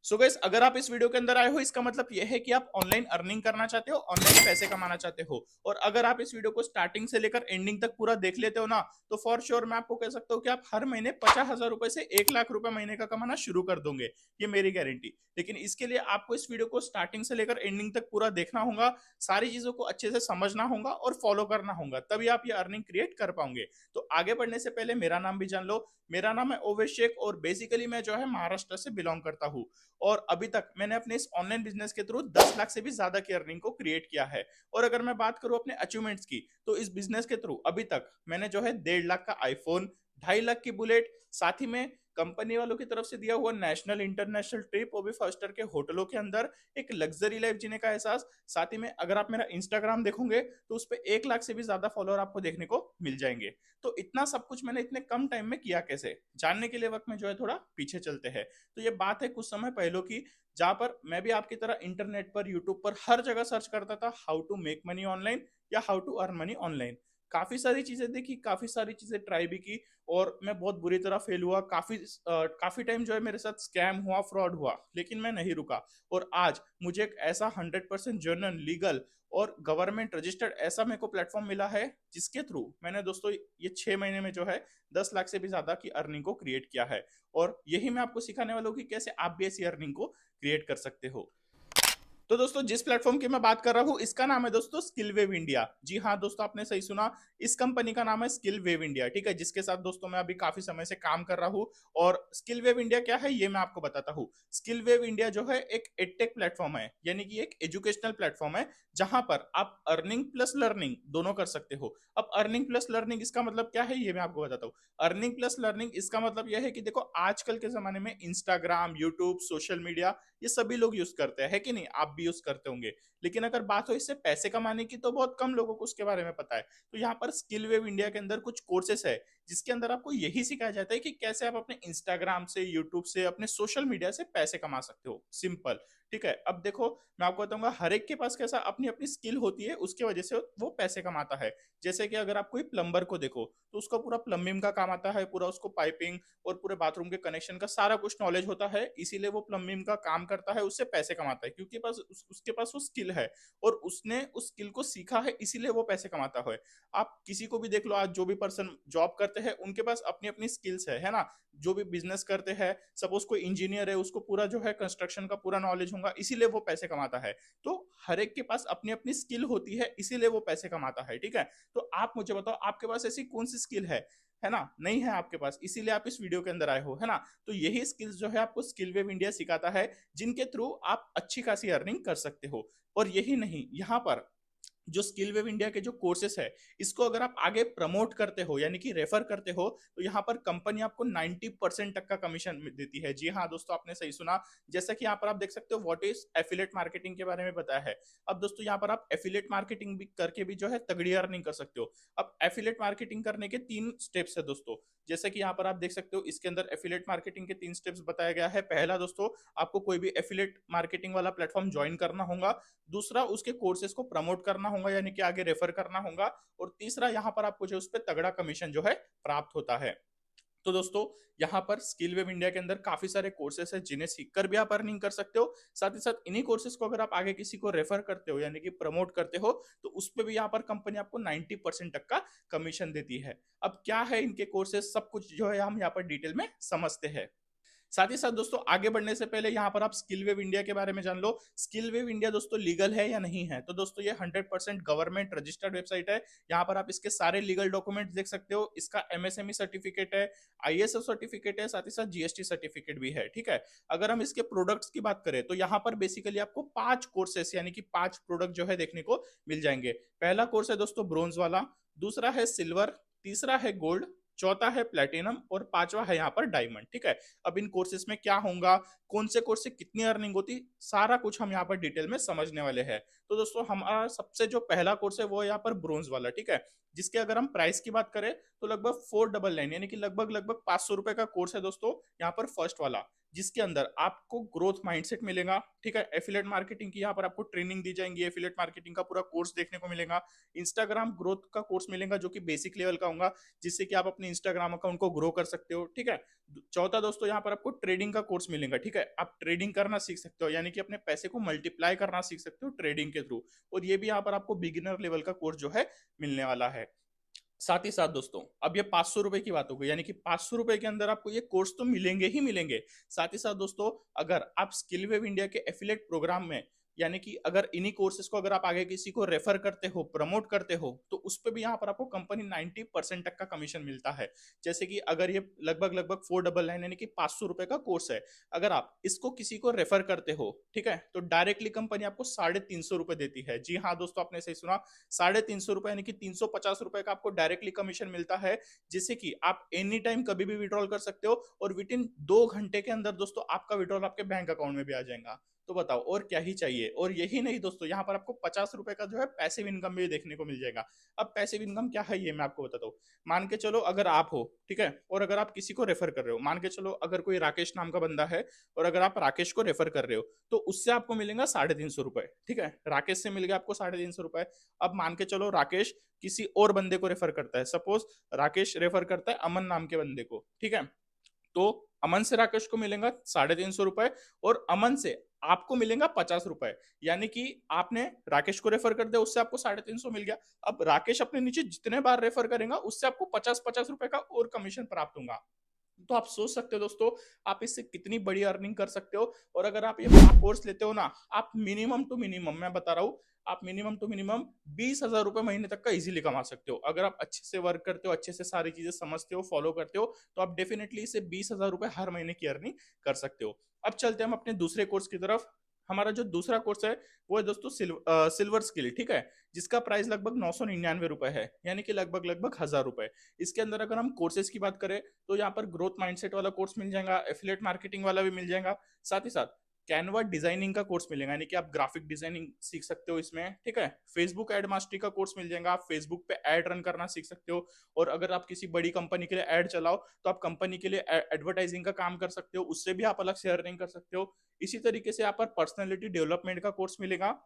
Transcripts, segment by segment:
So guys, अगर आप इस वीडियो के अंदर आए हो इसका मतलब यह है कि आप ऑनलाइन अर्निंग करना चाहते हो, ऑनलाइन पैसे कमाना चाहते हो। और अगर आप इस वीडियो को स्टार्टिंग से लेकर एंडिंग तक पूरा देख लेते हो ना, तो फॉर श्योर मैं आपको कह सकता हूँ कि आप हर महीने 50,000 रुपए से 1 लाख रुपए महीने का कमाना शुरू कर दोगे। ये मेरी गारंटी। लेकिन इसके लिए आपको इस वीडियो को स्टार्टिंग से लेकर एंडिंग तक पूरा देखना होगा, सारी चीजों को अच्छे से समझना होगा और फॉलो करना होगा, तभी आप ये अर्निंग क्रिएट कर पाओगे। तो आगे बढ़ने से पहले मेरा नाम भी जान लो। मेरा नाम है ओवेश शेख और बेसिकली मैं जो है महाराष्ट्र से बिलोंग करता हूँ। और अभी तक मैंने अपने इस ऑनलाइन बिजनेस के थ्रू 10 लाख से भी ज्यादा की अर्निंग को क्रिएट किया है। और अगर मैं बात करूं अपने अचीवमेंट्स की, तो इस बिजनेस के थ्रू अभी तक मैंने जो है 1.5 लाख का आईफोन, 2.5 लाख की बुलेट, साथ ही में कंपनी वालों की तरफ से दिया हुआ नेशनल इंटरनेशनल ट्रिप, वो भी 5 स्टार के होटलों के अंदर, एक लग्जरी लाइफ जीने का एहसास। साथ ही में अगर आप मेरा इंस्टाग्राम देखोगे तो उस पर 1 लाख से भी ज्यादा फॉलोअर आपको देखने को मिल जाएंगे। तो इतना सब कुछ मैंने इतने कम टाइम में किया कैसे, जानने के लिए वक्त में जो है थोड़ा पीछे चलते हैं। तो ये बात है कुछ समय पहले की, जहां पर मैं भी आपकी तरह इंटरनेट पर, यूट्यूब पर हर जगह सर्च करता था how to make money online या how to earn money online. काफी सारी चीजें देखी, काफी सारी चीजें ट्राई भी की, और मैं बहुत बुरी तरह फेल हुआ। काफी टाइम जो है मेरे साथ स्कैम हुआ, फ्रॉड हुआ, लेकिन मैं नहीं रुका। और आज मुझे एक ऐसा 100% जर्नल, लीगल और गवर्नमेंट रजिस्टर्ड ऐसा मेरे को प्लेटफॉर्म मिला है, जिसके थ्रू मैंने दोस्तों ये 6 महीने में जो है 10 लाख से भी ज्यादा की अर्निंग को क्रिएट किया है। और यही मैं आपको सिखाने वाला हूँ कि कैसे आप भी ऐसी अर्निंग को क्रिएट कर सकते हो। तो दोस्तों, जिस प्लेटफॉर्म की मैं बात कर रहा हूँ इसका नाम है दोस्तों स्किल वेव इंडिया। जी हाँ दोस्तों, आपने सही सुना, इस कंपनी का नाम है स्किल वेव इंडिया। ठीक है, जिसके साथ दोस्तों मैं अभी काफी समय से काम कर रहा हूँ। और स्किल वेव इंडिया क्या है ये मैं आपको बताता हूँ। स्किल वेव इंडिया जो है एक एडटेक प्लेटफॉर्म है, यानी कि एक एजुकेशनल प्लेटफॉर्म है, जहां पर आप अर्निंग प्लस लर्निंग दोनों कर सकते हो। अब अर्निंग प्लस लर्निंग इसका मतलब क्या है ये मैं आपको बताता हूँ। अर्निंग प्लस लर्निंग इसका मतलब यह है कि देखो, आजकल के जमाने में इंस्टाग्राम, यूट्यूब, सोशल मीडिया, ये सभी लोग यूज करते हैं, है कि नहीं? आप भी यूज करते होंगे। लेकिन अगर बात हो इससे पैसे कमाने की, तो बहुत कम लोगों को उसके बारे में पता है। तो यहाँ पर स्किल वेव इंडिया के अंदर कुछ कोर्सेस है, जिसके अंदर आपको यही सिखाया जाता है कि कैसे आप अपने इंस्टाग्राम से, यूट्यूब से, अपने सोशल मीडिया से पैसे कमा सकते हो। सिंपल। ठीक है, अब देखो, मैं आपको बताऊंगा हर एक के पास कैसा अपनी अपनी स्किल होती है, उसके वजह से वो पैसे कमाता है। जैसे कि अगर आप कोई प्लम्बर को देखो, तो उसका पूरा प्लम्बिंग का काम आता है, पूरा उसको पाइपिंग और पूरे बाथरूम के कनेक्शन का सारा कुछ नॉलेज होता है, इसीलिए वो प्लम्बिंग का काम करता है, उससे पैसे कमाता है, क्योंकि उसके पास वो स्किल है और उसने उस स्किल को सीखा है, इसीलिए वो पैसे कमाता है। आप किसी को भी देख लो, आज जो भी पर्सन जॉब करते हैं उनके पास अपनी अपनी स्किल्स है ना। जो भी बिजनेस करते हैं, सपोज कोई इंजीनियर है, उसको पूरा जो है कंस्ट्रक्शन का पूरा नॉलेज होगा, इसीलिए वो पैसे कमाता है। तो हर एक के पास अपनी अपनी स्किल होती है, इसीलिए वो पैसे कमाता है। ठीक है, तो आप मुझे बताओ, आपके पास ऐसी कौन सी स्किल है ना? नहीं है आपके पास, इसीलिए आप इस वीडियो के अंदर आए हो, है ना? तो यही स्किल्स जो है आपको स्किल वेव इंडिया सिखाता है, जिनके थ्रू आप अच्छी खासी अर्निंग कर सकते हो। और यही नहीं, यहाँ पर जो स्किल वेव इंडिया के जो कोर्सेस है, इसको अगर आप आगे प्रमोट करते हो, यानी कि रेफर करते हो, तो यहाँ पर कंपनी आपको 90% तक का कमीशन देती है। जी हाँ दोस्तों, आपने सही सुना। जैसा कि यहाँ पर आप देख सकते हो, व्हाट इज एफिलेट मार्केटिंग के बारे में बताया है। अब दोस्तों, यहाँ पर आप एफिलेट मार्केटिंग भी करके भी जो है तगड़ी अर्निंग कर सकते हो। अब एफिलेट मार्केटिंग करने के 3 स्टेप्स है दोस्तों। जैसे कि यहाँ पर आप देख सकते हो, इसके अंदर एफिलेट मार्केटिंग के 3 स्टेप्स बताया गया है। पहला दोस्तों, आपको कोई भी एफिलेट मार्केटिंग वाला प्लेटफॉर्म ज्वाइन करना होगा। दूसरा, उसके कोर्सेज को प्रमोट करना होगा, यानी कि आगे रेफर करना होगा। और तीसरा, यहाँ पर आपको जो उस पर तगड़ा कमीशन जो है प्राप्त होता है। तो दोस्तों, यहाँ पर स्किल वेब इंडिया के अंदर काफी सारे कोर्सेस है, जिन्हें सीखकर भी आप अर्निंग कर सकते हो। साथ ही साथ इन्हीं कोर्सेज को अगर आप आगे किसी को रेफर करते हो, यानी कि प्रमोट करते हो, तो उस पर भी यहाँ पर कंपनी आपको 90% तक का कमीशन देती है। अब क्या है इनके कोर्सेज, सब कुछ जो है हम यहाँ पर डिटेल में समझते हैं। साथ ही साथ दोस्तों, आगे बढ़ने से पहले यहाँ पर आप स्किल वेव इंडिया के बारे में जान लो। स्किल वेव इंडिया दोस्तों लीगल है या नहीं है? तो दोस्तों, ये 100% गवर्नमेंट रजिस्टर्ड वेबसाइट है। यहाँ पर आप इसके सारे लीगल डॉक्यूमेंट देख सकते हो। इसका एमएसएमई सर्टिफिकेट है, आईएसओ सर्टिफिकेट है, साथ ही साथ जीएसटी सर्टिफिकेट भी है। ठीक है, अगर हम इसके प्रोडक्ट्स की बात करें, तो यहाँ पर बेसिकली आपको 5 कोर्सेस, यानी कि 5 प्रोडक्ट जो है देखने को मिल जाएंगे। पहला कोर्स है दोस्तों ब्रोंज वाला, दूसरा है सिल्वर, तीसरा है गोल्ड, चौथा है प्लेटिनम और पांचवा है यहाँ पर डायमंड। ठीक है, अब इन कोर्सेज में क्या होगा, कौन से कोर्स से कितनी अर्निंग होती, सारा कुछ हम यहाँ पर डिटेल में समझने वाले हैं। तो दोस्तों, हमारा सबसे जो पहला कोर्स है वो है यहाँ पर ब्रोंज वाला। ठीक है, जिसके अगर हम प्राइस की बात करें, तो लगभग 499, यानी कि लगभग लगभग 500 रुपए का कोर्स है दोस्तों, यहाँ पर फर्स्ट वाला, जिसके अंदर आपको ग्रोथ माइंडसेट मिलेगा। ठीक है, एफिलेट मार्केटिंग की यहाँ पर आपको ट्रेनिंग दी जाएंगी, एफिलेट मार्केटिंग का पूरा कोर्स देखने को मिलेगा। इंस्टाग्राम ग्रोथ का कोर्स मिलेगा, जो कि बेसिक लेवल का होगा, जिससे कि आप अपने इंस्टाग्राम अकाउंट को ग्रो कर सकते हो। ठीक है, चौथा दोस्तों यहाँ पर आपको ट्रेडिंग का कोर्स मिलेगा, ठीक है, आप ट्रेडिंग करना सीख सकते हो, यानी कि अपने पैसे को मल्टीप्लाई करना सीख सकते हो ट्रेडिंग के थ्रू। और ये भी यहाँ पर आपको बिगिनर लेवल का कोर्स जो है मिलने वाला है। साथ ही साथ दोस्तों अब ये 500 रुपए की बात हो गई, यानी कि 500 रुपए के अंदर आपको ये कोर्स तो मिलेंगे ही मिलेंगे। साथ ही साथ दोस्तों अगर आप स्किल वेव इंडिया के एफिलेट प्रोग्राम में, यानी कि अगर इन्हीं कोर्सेज को अगर आप आगे किसी को रेफर करते हो, प्रमोट करते हो, तो उस पर भी यहाँ पर आपको कंपनी 90% तक का कमीशन मिलता है। जैसे कि अगर ये लगभग लगभग 499 यानी कि 500 रुपए का कोर्स है, अगर आप इसको किसी को रेफर करते हो, ठीक है, तो डायरेक्टली कंपनी आपको 350 रुपए देती है। जी हाँ दोस्तों, आपने सही सुना, 350 रुपए यानी कि 350 रुपए का आपको डायरेक्टली कमीशन मिलता है, जिससे कि आप एनी टाइम कभी भी विड्रॉल कर सकते हो और विद इन 2 घंटे के अंदर दोस्तों आपका विड्रॉल आपके बैंक अकाउंट में भी आ जाएगा। तो बताओ और क्या ही चाहिए। और यही नहीं दोस्तों, यहाँ पर आपको 50 रुपए का जो है पैसिव इनकम भी देखने को मिल जाएगा। अब पैसिव इनकम क्या है ये मैं आपको बताता हूँ। मान के चलो अगर आप हो, ठीक है, और अगर आप किसी को रेफर कर रहे हो, मान के चलो अगर कोई राकेश नाम का बंदा है और अगर आप राकेश को रेफर कर रहे हो, तो उससे आपको मिलेगा 350 रुपए, ठीक है, राकेश से मिल गया आपको 350 रुपए। अब मान के चलो राकेश किसी और बंदे को रेफर करता है, सपोज राकेश रेफर करता है अमन नाम के बंदे को, ठीक है, तो अमन से राकेश को मिलेगा 350 रुपए और अमन से आपको मिलेगा 50 रुपए। यानी कि आपने राकेश को रेफर कर दिया, उससे आपको 350 मिल गया। अब राकेश अपने नीचे जितने बार रेफर करेगा उससे आपको 50-50 रुपए का और कमीशन प्राप्त होगा। तो आप सोच सकते हो दोस्तों आप इससे कितनी बड़ी अर्निंग कर सकते हो। और अगर आप ये कोर्स लेते हो ना, आप मिनिमम टू मिनिमम मैं बता रहा हूँ, आप मिनिमम टू मिनिमम 20,000 रुपए महीने तक का इजीली कमा सकते हो। अगर आप अच्छे से वर्क करते हो, अच्छे से सारी चीजें समझते हो, फॉलो करते हो, तो आप डेफिनेटली इसे 20,000 रुपए हर महीने की अर्निंग कर सकते हो। अब चलते हैं हम अपने दूसरे कोर्स की तरफ। हमारा जो दूसरा कोर्स है वो है दोस्तों सिल्वर स्किल, ठीक है, जिसका प्राइस लगभग 999 रुपए है, यानी कि लगभग लगभग 1,000 रुपए। इसके अंदर अगर हम कोर्सेज की बात करें तो यहाँ पर ग्रोथ माइंडसेट वाला कोर्स मिल जाएगा, एफिलिएट मार्केटिंग वाला भी मिल जाएगा, साथ ही साथ कैनवा डिजाइनिंग का कोर्स मिलेगा, यानी कि आप ग्राफिक डिजाइनिंग सीख सकते हो इसमें, ठीक है, फेसबुक एड मास्टरी का कोर्स मिल जाएगा, आप फेसबुक पे एड रन करना सीख सकते हो। और अगर आप किसी बड़ी कंपनी के लिए एड चलाओ तो आप कंपनी के लिए एडवर्टाइजिंग का काम कर सकते हो, उससे भी आप अलग से अर्निंग कर सकते हो। इसी तरीके से यहाँ पर पर्सनैलिटी डेवलपमेंट का कोर्स मिलेगा।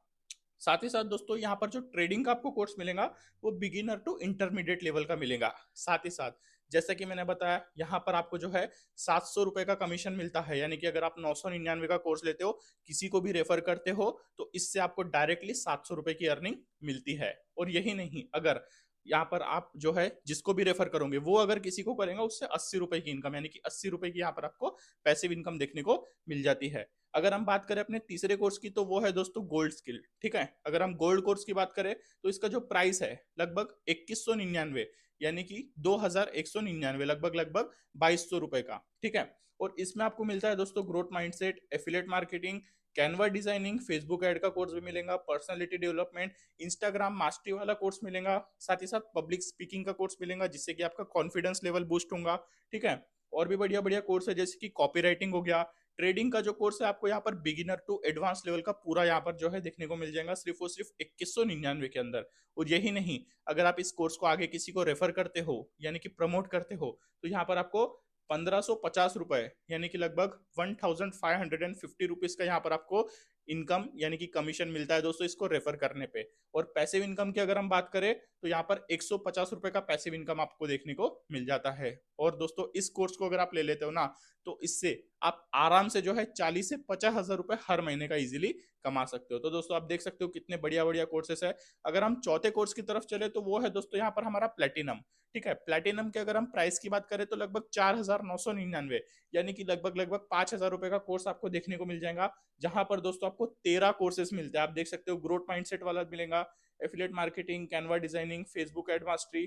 साथ ही साथ दोस्तों यहाँ पर जो ट्रेडिंग का आपको कोर्स मिलेगा वो बिगिनर टू इंटरमीडिएट लेवल का मिलेगा। साथ ही साथ जैसा कि मैंने बताया यहाँ पर आपको जो है 700 रुपए का कमीशन मिलता है, यानी कि अगर आप 999 का कोर्स लेते हो, किसी को भी रेफर करते हो, तो इससे आपको डायरेक्टली 700 रुपए की अर्निंग मिलती है। और यही नहीं, अगर यहाँ पर आप जो है जिसको भी रेफर करोगे वो अगर किसी को करेगा उससे 80 रुपए की इनकम, यानी कि 80 रुपए की यहाँ पर आपको पैसिव इनकम देखने को मिल जाती है। अगर हम बात करें अपने तीसरे कोर्स की तो वो है दोस्तों गोल्ड स्किल, ठीक है, अगर हम गोल्ड कोर्स की बात करें तो इसका जो प्राइस है लगभग 2199, यानी कि 2199, लगभग लगभग 2200 रुपए का, ठीक है। और इसमें आपको मिलता है दोस्तों growth mindset, affiliate marketing, Canva designing, Facebook ad का कोर्स भी मिलेगा, पर्सनालिटी डेवलपमेंट, इंस्टाग्राम मास्टरी वाला कोर्स मिलेगा, साथ ही साथ पब्लिक स्पीकिंग का कोर्स मिलेगा जिससे कि आपका कॉन्फिडेंस लेवल बूस्ट होगा, ठीक है। और भी बढ़िया बढ़िया कोर्स है जैसे कि कॉपी राइटिंग हो गया। ट्रेडिंग का जो कोर्स है आपको यहाँ पर बिगिनर टू एडवांस लेवल का पूरा यहाँ पर जो है देखने को मिल जाएगा सिर्फ और सिर्फ 2199 के अंदर। और यही नहीं, अगर आप इस कोर्स को आगे किसी को रेफर करते हो यानी कि प्रमोट करते हो, तो यहाँ पर आपको 1550 रुपए यानी कि लगभग 1550 रुपीज का यहाँ पर आपको इनकम यानी कि कमीशन मिलता है दोस्तों इसको रेफर करने पे। और पैसिव इनकम की अगर हम बात करें तो यहाँ पर 150 रुपए का पैसिव इनकम आपको देखने को मिल जाता है। और दोस्तों इस कोर्स को अगर आप ले लेते हो ना, तो इससे आप आराम से जो है 40 से 50 हजार रुपए हर महीने का इजीली कमा सकते हो। तो दोस्तों आप देख सकते हो कितने बढ़िया बढ़िया कोर्सेस है। अगर हम चौथे कोर्स की तरफ चले तो वो है दोस्तों यहाँ पर हमारा प्लेटिनम, ठीक है। प्लेटिनम के अगर हम प्राइस की बात करें तो लगभग 4,999, यानी कि लगभग लगभग 5,000 रुपए का कोर्स आपको देखने को मिल जाएगा, जहां पर दोस्तों आपको 13 कोर्सेस मिलते हैं। आप देख सकते हो ग्रोथ माइंडसेट वाला मिलेगा, affiliate marketing, Canva designing, Facebook ad mastery,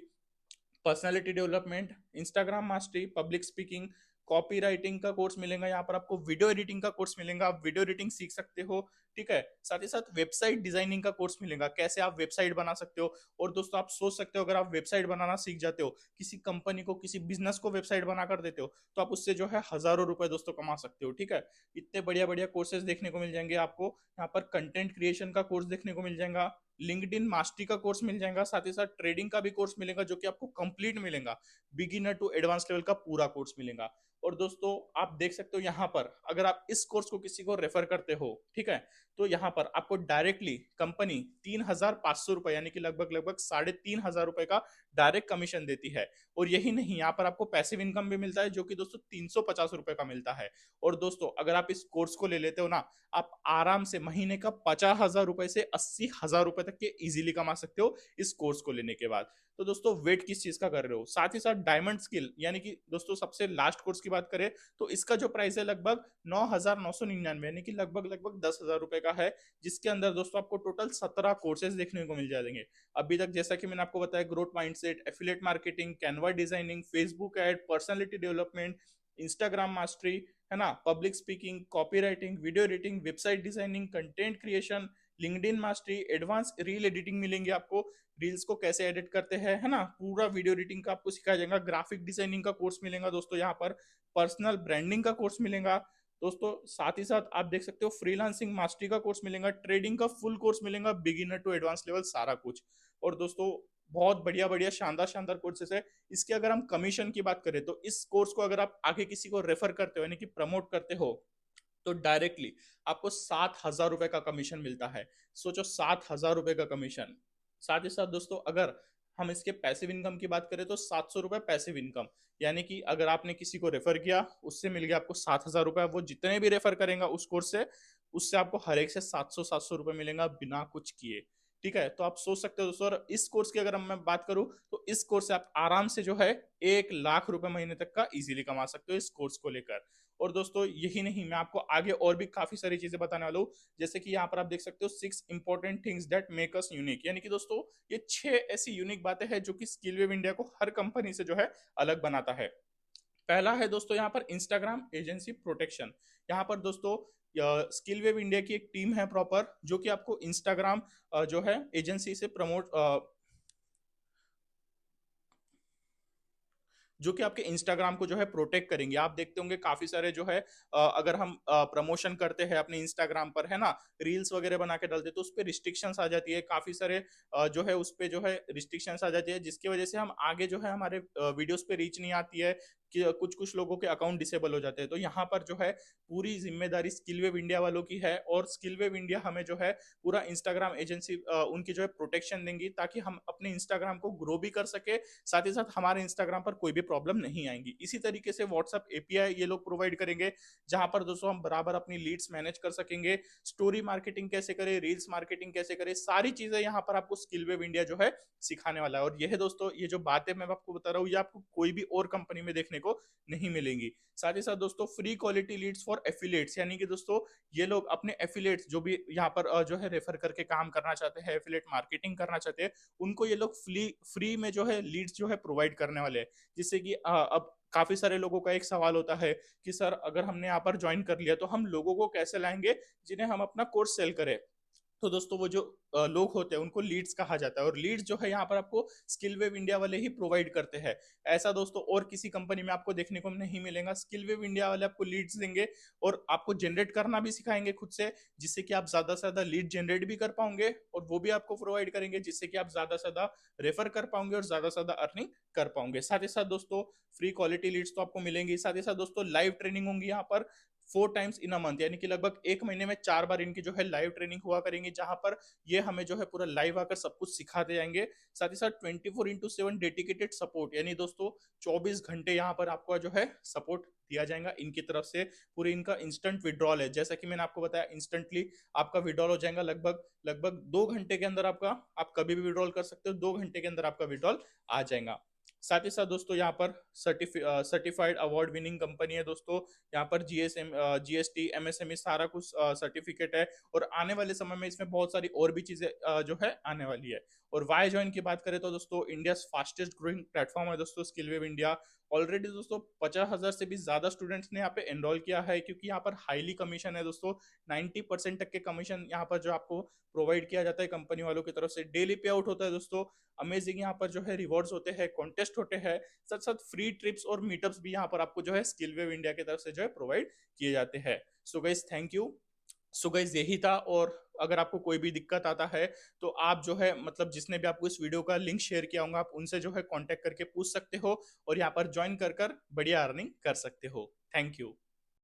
personality development, Instagram mastery, public speaking, copy writing का कोर्स मिलेगा, यहाँ पर आपको वीडियो एडिटिंग का कोर्स मिलेगा, आप वीडियो एडिटिंग सीख सकते हो, ठीक है। साथ ही साथ वेबसाइट डिजाइनिंग का कोर्स मिलेगा, कैसे आप वेबसाइट बना सकते हो। और दोस्तों आप सोच सकते हो अगर आप वेबसाइट बनाना सीख जाते हो, किसी कंपनी को किसी बिजनेस को वेबसाइट बना कर देते हो, तो आप उससे जो है हजारों रुपए दोस्तों कमा सकते हो, ठीक है। इतने बढ़िया बढ़िया कोर्सेज देखने को मिल जाएंगे आपको। यहाँ पर कंटेंट क्रिएशन का कोर्स देखने को मिल जाएगा, लिंक्डइन मास्टरी का कोर्स मिल जाएगा, साथ ही साथ ट्रेडिंग का भी कोर्स मिलेगा जो कि आपको कंप्लीट मिलेगा, बिगिनर टू एडवांस लेवल का पूरा कोर्स मिलेगा। और दोस्तों आप देख सकते हो यहाँ पर अगर आप इस कोर्स को किसी को रेफर करते हो, ठीक है, तो यहाँ पर आपको डायरेक्टली कंपनी 3,500 रुपए यानी कि लगभग लगभग 3,500 रुपए का डायरेक्ट कमीशन देती है। और यही नहीं, यहाँ पर आपको पैसिव इनकम भी मिलता है जो कि दोस्तों 350 रुपए का मिलता है। और दोस्तों अगर आप इस कोर्स को ले लेते हो ना, आप आराम से महीने का 50,000 रुपए से 80,000 रुपए तक के इजीली कमा सकते हो इस कोर्स को लेने के बाद। तो दोस्तों वेट किस चीज का कर रहे हो। साथ ही साथ डायमंड स्किल यानी कि दोस्तों सबसे लास्ट कोर्स की बात करें तो इसका जो प्राइस है लगभग 9,999 यानी कि लगभग लगभग 10,000 रुपए का है, जिसके अंदर दोस्तों आपको टोटल 17 कोर्सेज देखने को मिल जाएंगे। अभी तक जैसा कि मैंने आपको बताया, growth mindset, affiliate marketing, Canva designing, Facebook ad, personality development, Instagram mastery, है ना, public speaking, copy writing, video editing, website designing, content creation, LinkedIn mastery, advance reel editing मिलेंगे आपको, रील्स को कैसे एडिट करते हैं, है ना, पूरा वीडियो एडिटिंग का आपको सिखाया जाएगा, ग्राफिक डिजाइनिंग का कोर्स मिलेगा दोस्तों, यहाँ पर पर्सनल ब्रांडिंग का कोर्स मिलेगा दोस्तों। साथ ही साथ आप देख सकते हो फ्रीलांसिंग मास्टरी का कोर्स मिलेगा, ट्रेडिंग का फुल कोर्स मिलेगा, बिगिनर टू एडवांस लेवल सारा कुछ। और दोस्तों बहुत बढ़िया बढ़िया शानदार शानदार कोर्सेस है। इसके अगर हम कमीशन की बात करें तो इस कोर्स को अगर आप आगे किसी को रेफर करते हो यानी कि प्रमोट करते हो तो डायरेक्टली आपको 7,000 रुपए का कमीशन मिलता है। सोचो 7,000 रुपए का कमीशन। साथ ही साथ दोस्तों अगर हम इसके पैसिव इनकम की बात करें तो 700 रुपए पैसिव इनकम, यानी कि अगर आपने किसी को रेफर किया उससे मिल गया आपको 7,000 रुपए, वो जितने भी रेफर करेगा उस कोर्स से उससे आपको हर एक से 700 रुपए मिलेगा बिना कुछ किए। ठीक है, तो आप सोच सकते हो दोस्तों। और इस कोर्स की अगर मैं बात करूं तो इस कोर्स से आप आराम से जो है 1 लाख रुपए महीने तक का इजीली कमा सकते हो इस कोर्स को लेकर। और दोस्तों यही नहीं, मैं आपको आगे और भी काफी सारी चीजें बताने वाला हूँ, जैसे कि यहाँ पर आप देख सकते हो 6 important things that make us unique, यानी कि दोस्तों ये 6 ऐसी यूनिक बातें हैं जो कि स्किल वेव इंडिया को हर कंपनी से जो है अलग बनाता है। पहला है दोस्तों यहाँ पर इंस्टाग्राम एजेंसी प्रोटेक्शन। यहाँ पर दोस्तों स्किल वेव इंडिया की एक टीम है प्रॉपर जो कि आपको इंस्टाग्राम जो है एजेंसी से प्रमोट जो कि आपके इंस्टाग्राम को जो है प्रोटेक्ट करेंगे। आप देखते होंगे काफी सारे जो है अगर हम प्रमोशन करते हैं अपने इंस्टाग्राम पर, है ना, रील्स वगैरह बना के डालते तो उस पर रिस्ट्रिक्शंस आ जाती है, काफी सारे जो है उस पर जो है रिस्ट्रिक्शंस आ जाती है, जिसकी वजह से हम आगे जो है हमारे वीडियोस पे रीच नहीं आती है कि कुछ कुछ लोगों के अकाउंट डिसेबल हो जाते हैं। तो यहाँ पर जो है पूरी जिम्मेदारी स्किलवेव इंडिया वालों की है और स्किलवेव इंडिया हमें जो है पूरा इंस्टाग्राम एजेंसी उनकी जो है प्रोटेक्शन देंगी ताकि हम अपने इंस्टाग्राम को ग्रो भी कर सके, साथ ही साथ हमारे इंस्टाग्राम पर कोई भी प्रॉब्लम नहीं आएंगी। इसी तरीके से व्हाट्सएप एपीआई ये लोग प्रोवाइड करेंगे जहां पर दोस्तों हम बराबर अपनी लीड्स मैनेज कर सकेंगे, स्टोरी मार्केटिंग कैसे करें, रील्स मार्केटिंग कैसे करें, सारी चीजें यहाँ पर आपको स्किलवेव इंडिया जो है सिखाने वाला है। और ये है दोस्तों, ये जो बातें मैं आपको बता रहा हूँ ये आपको कोई भी और कंपनी में देखने को नहीं मिलेंगी। साथ ही साथ दोस्तों free quality Leeds for affiliates, यानी कि दोस्तों ये लोग अपने एफिलिएट्स जो भी यहाँ पर जो है रेफर करके काम करना चाहते हैं, एफिलिएट मार्केटिंग करना चाहते हैं, उनको ये लोग फ्री में जो है लीड्स जो है प्रोवाइड करने वाले हैं। जिससे कि अब काफी सारे लोगों का एक सवाल होता है कि सर अगर हमने यहाँ पर ज्वाइन कर लिया तो हम लोगों को कैसे लाएंगे जिन्हें हम अपना कोर्स सेल करें। तो दोस्तों वो जो लोग होते हैं उनको लीड्स कहा जाता है और लीड्स जो है यहाँ पर आपको स्किल वेव इंडिया वाले ही प्रोवाइड करते हैं। ऐसा दोस्तों और किसी कंपनी में आपको देखने को नहीं मिलेगा। स्किल वेव इंडिया वाले आपको लीड्स देंगे और आपको जनरेट करना भी सिखाएंगे खुद से, जिससे कि आप ज्यादा से ज्यादा लीड जनरेट भी कर पाओगे और वो भी आपको प्रोवाइड करेंगे जिससे कि आप ज्यादा से ज्यादा रेफर कर पाओगे और ज्यादा से ज्यादा अर्निंग कर पाओगे। साथ ही साथ दोस्तों फ्री क्वालिटी लीड्स तो आपको मिलेंगी, साथ ही साथ दोस्तों लाइव ट्रेनिंग होंगी यहाँ पर 4 टाइम्स इन अ मंथ, यानी कि लगभग एक महीने में 4 बार इनकी जो है लाइव ट्रेनिंग हुआ करेंगी जहां पर ये हमें जो है पूरा लाइव आकर सब कुछ सिखाते जाएंगे। साथ ही साथ 24/7 डेडिकेटेड सपोर्ट, यानी दोस्तों 24 घंटे यहाँ पर आपको जो है सपोर्ट दिया जाएगा इनकी तरफ से। पूरे इनका इंस्टेंट विड्रॉल है, जैसा कि मैंने आपको बताया इंस्टेंटली आपका विड्रॉल हो जाएगा लगभग लगभग 2 घंटे के अंदर आपका, आप कभी भी विड्रॉल कर सकते हो, 2 घंटे के अंदर आपका विड्रॉल आ जाएगा। साथ ही साथ दोस्तों यहाँ पर सर्टिफाइड अवार्ड विनिंग कंपनी है दोस्तों। यहाँ पर जीएसटी एमएसएमई सारा कुछ सर्टिफिकेट है और आने वाले समय में इसमें बहुत सारी और भी चीजें जो है आने वाली है। और वाई ज्वाइन की बात करें तो दोस्तों इंडिया फास्टेस्ट ग्रोइंग प्लेटफॉर्म है दोस्तों स्किल वेव इंडिया। ऑलरेडी दोस्तों 50,000 से भी ज्यादा स्टूडेंट्स ने यहाँ पे एनरोल किया है, क्योंकि यहाँ पर हाईली कमीशन है दोस्तों। 90% तक के कमीशन यहाँ पर जो आपको प्रोवाइड किया जाता है कंपनी वालों की तरफ से। डेली पे आउट होता है दोस्तों, अमेजिंग यहाँ पर जो है रिवॉर्ड्स होते हैं, कॉन्टेस्ट होते हैं, साथ साथ फ्री ट्रिप्स और मीटअप्स भी यहाँ पर आपको जो है स्किल वेव इंडिया की तरफ से जो है प्रोवाइड किए जाते हैं। So guys thank you. So guys यही था और अगर आपको कोई भी दिक्कत आता है तो आप जो है मतलब जिसने भी आपको इस वीडियो का लिंक शेयर किया होगा आप उनसे जो है कांटेक्ट करके पूछ सकते हो और यहाँ पर ज्वाइन कर कर बढ़िया अर्निंग कर सकते हो। Thank you.